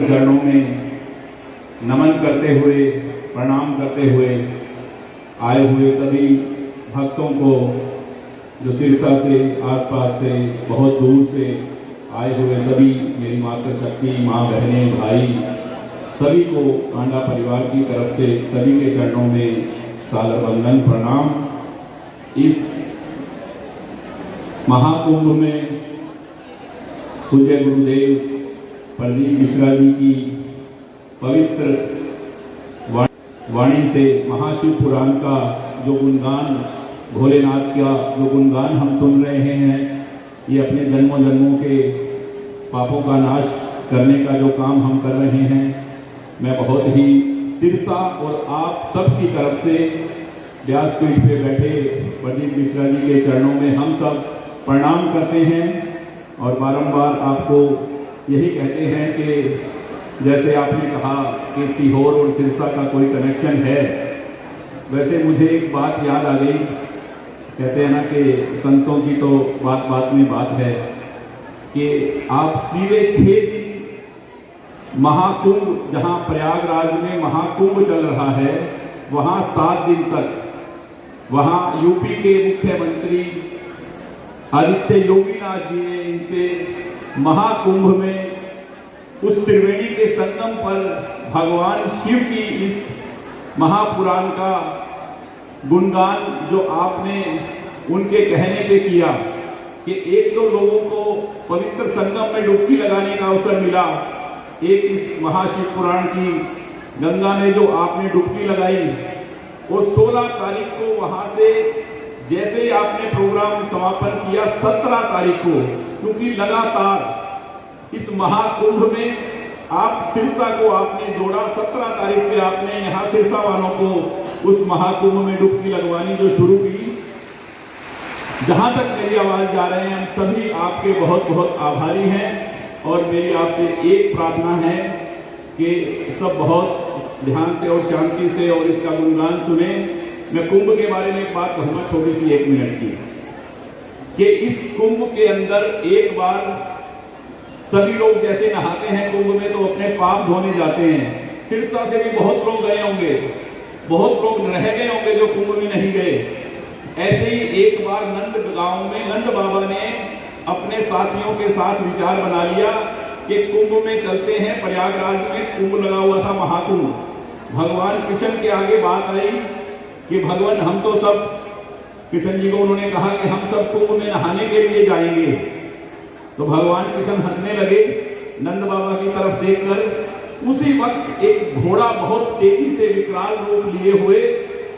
चरणों में नमन करते हुए, प्रणाम करते हुए आए हुए सभी भक्तों को, जो सिरसा से, आसपास से, बहुत दूर से आए हुए सभी मेरी मातृशक्ति, माँ, बहनें, भाई, सभी को कांडा परिवार की तरफ से सभी के चरणों में सादर वंदन प्रणाम। इस महाकुंभ में पूज्य गुरुदेव प्रदीप मिश्रा जी की पवित्र वाणी से महाशिव पुराण का जो गुणगान, भोलेनाथ का जो गुणगान हम सुन रहे हैं, ये अपने जन्मों जन्मों के पापों का नाश करने का जो काम हम कर रहे हैं, मैं बहुत ही सिरसा और आप सब की तरफ से व्यासपीठ पे बैठे प्रदीप मिश्रा जी के चरणों में हम सब प्रणाम करते हैं और बारंबार आपको यही कहते हैं कि जैसे आपने कहा कि सीहोर और सिरसा का कोई कनेक्शन है, वैसे मुझे एक बात याद आ गई। कहते हैं ना कि संतों की तो बात बात में बात है कि आप सीधे 6 दिन महाकुंभ, जहां प्रयागराज में महाकुंभ चल रहा है, वहां 7 दिन तक वहां यूपी के मुख्यमंत्री आदित्य योगीनाथ जी ने इनसे महाकुंभ में उस त्रिवेणी के संगम पर भगवान शिव की इस महापुराण का गुणगान जो आपने उनके कहने पे किया कि एक तो लोगों को पवित्र संगम में डुबकी लगाने का अवसर मिला, एक इस महाशिव पुराण की गंगा में जो आपने डुबकी लगाई, और 16 तारीख को वहां से जैसे ही आपने प्रोग्राम समापन किया 17 तारीख को, क्योंकि लगातार इस महाकुंभ में आप सिरसा को आपने जोड़ा, 17 तारीख से आपने यहाँ सिरसा वालों को उस महाकुंभ में डुबकी लगवानी जो शुरू की। जहां तक मेरी आवाज जा रहे हैं, हम सभी आपके बहुत बहुत आभारी हैं और मेरी आपसे एक प्रार्थना है कि सब बहुत ध्यान से और शांति से और इसका गुणगान सुने। मैं कुंभ के बारे में एक बात कहूँगा, छोटी सी 1 मिनट की, कि इस कुंभ के अंदर एक बार सभी लोग जैसे नहाते हैं कुंभ में तो अपने पाप धोने जाते हैं। सिरसा से भी बहुत लोग गए होंगे, बहुत लोग रह गए होंगे जो कुंभ में नहीं गए। ऐसे ही एक बार नंद गांव में नंद बाबा ने अपने साथियों के साथ विचार बना लिया कि कुंभ में चलते हैं। प्रयागराज में कुंभ लगा हुआ था, महाकुंभ। भगवान कृष्ण के आगे बात आई कि भगवान हम तो सब, कृष्ण जी को उन्होंने कहा कि हम सब कुंभ में नहाने के लिए जाएंगे। तो भगवान कृष्ण हंसने लगे नंद बाबा की तरफ देखकर। उसी वक्त एक घोड़ा बहुत तेजी से विकराल रूप लिए हुए,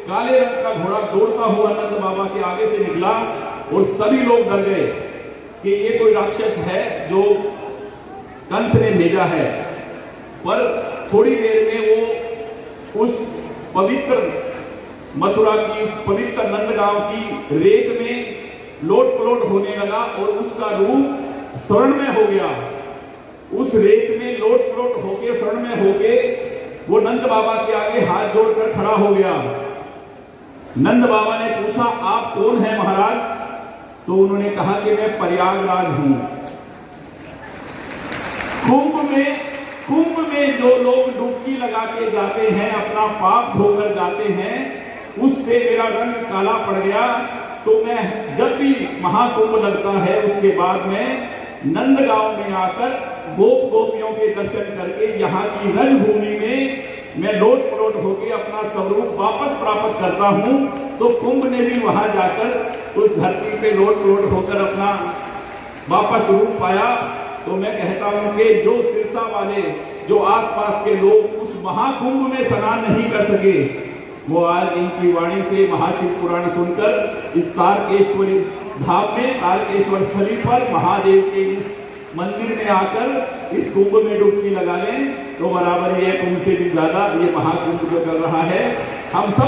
काले रंग का घोड़ा दौड़ता हुआ नंद बाबा के आगे से निकला और सभी लोग डर गए कि ये कोई राक्षस है जो कंस ने भेजा है। पर थोड़ी देर में वो उस पवित्र मथुरा की, पवित्र नंदगांव की रेत में लोट पलोट होने लगा और उसका रूप स्वर्ण में हो गया। उस रेत में लोट पलोट होके, स्वर्ण में होके वो नंद बाबा के आगे हाथ जोड़कर खड़ा हो गया। नंद बाबा ने पूछा, आप कौन हैं महाराज? तो उन्होंने कहा कि मैं प्रयागराज हूं। कुंभ में जो लोग डुबकी लगा के जाते हैं, अपना पाप धोकर जाते हैं, उससे मेरा रंग काला पड़ गया। तो मैं जब भी महाकुंभ लगता है उसके बाद में नंदगांव में आकर गोप गोपियों के दर्शन करके यहाँ की रंगभूमि में मैं लोट पलोट होकर अपना स्वरूप वापस प्राप्त करता हूँ। तो कुंभ ने भी वहां जाकर उस धरती पे लोट पलोट होकर अपना वापस रूप पाया। तो मैं कहता हूँ कि जो सिरसा वाले, जो आसपास के लोग उस महाकुंभ में स्नान नहीं कर सके, वो आज इनकी वाणी से महाशिव पुराण सुनकर इस तारकेश्वरी धाम में, तारकेश्वर स्थली पर महादेव के इस मंदिर में आकर इस कुंभ में डुबकी लगा लें तो बराबर ये कुंभ से भी ज्यादा ये महाकुंभ जो चल रहा है। हम सब